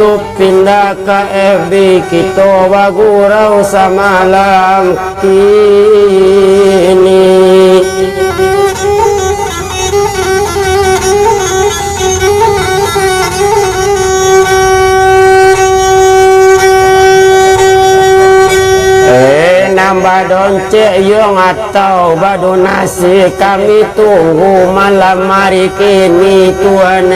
YouTube pindah ke FB kita bagurau samalam kini. Nambah doncek yung atau badonasi kami tunggu malam hari kini Tuhan.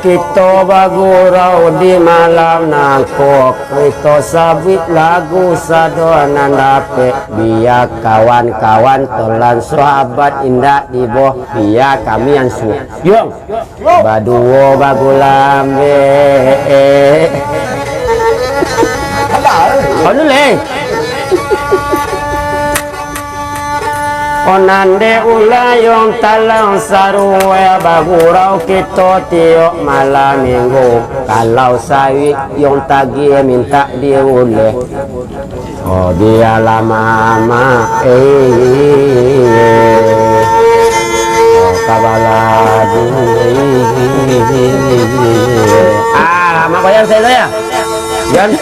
Kita bagurau di malam nangkok kita sabit lagu sadonan dapet biar kawan-kawan telan sahabat indah di bawah biar kami yang su yung baduo bagulam le onande ulayong talang sarua bagurau kita tiok malam minggu kalau sawi yung tagi minta dia boleh oh dia lama kabaladu lama bayar saya Jan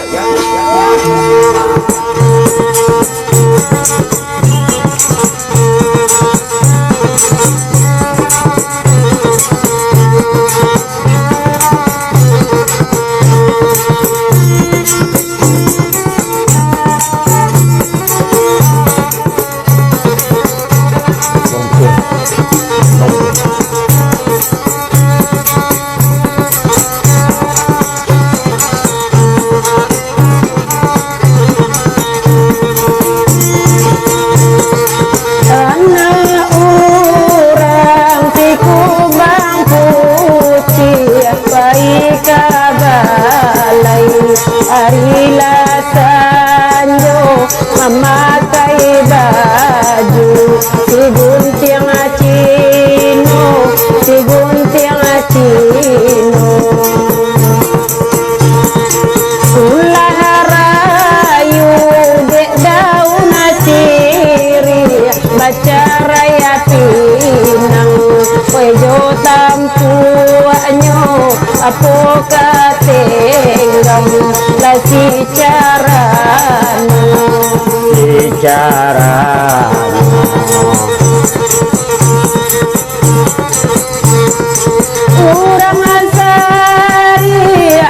memakai baju si gunting acino ulah rayu dek daun aciri baca raya pinang wejo tampuanyo apo katenggam lasi cara urang asari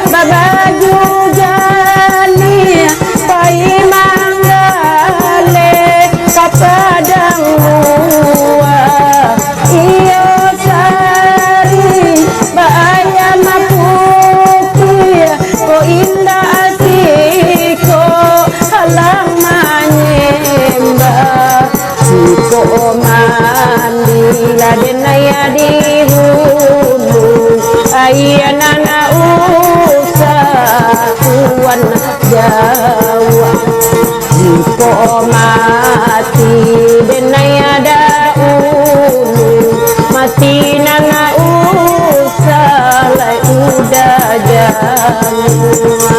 babaju jani pai manggale kapadang mua iyo sari baaya maputi ko indah asiko halang siko mandila denaya di hulu ayanana usahuan Jawa siko mati denaya daulu mati nana usah udah jawa.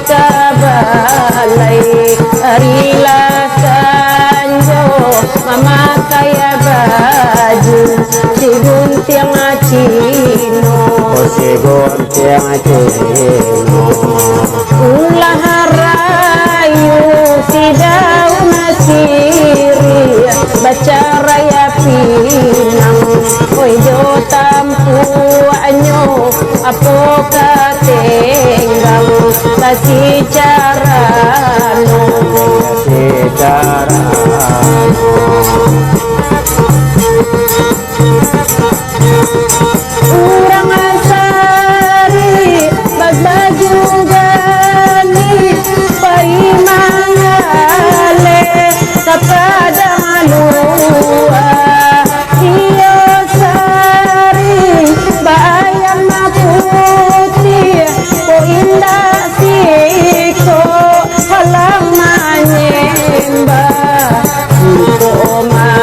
Kabalai arila sanjo memakai baju si gunting acino ulah rayu si daun asiri baca raya pinang wejo tampuanyo apo katenggam lasi carano urang asari bagbaju gani paima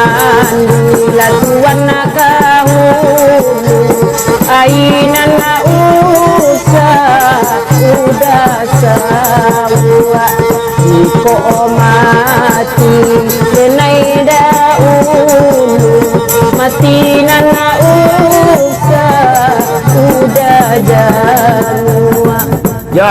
mandi latuan nakahulu ainan na udah sawa iko mati denai daulu mati na udah janua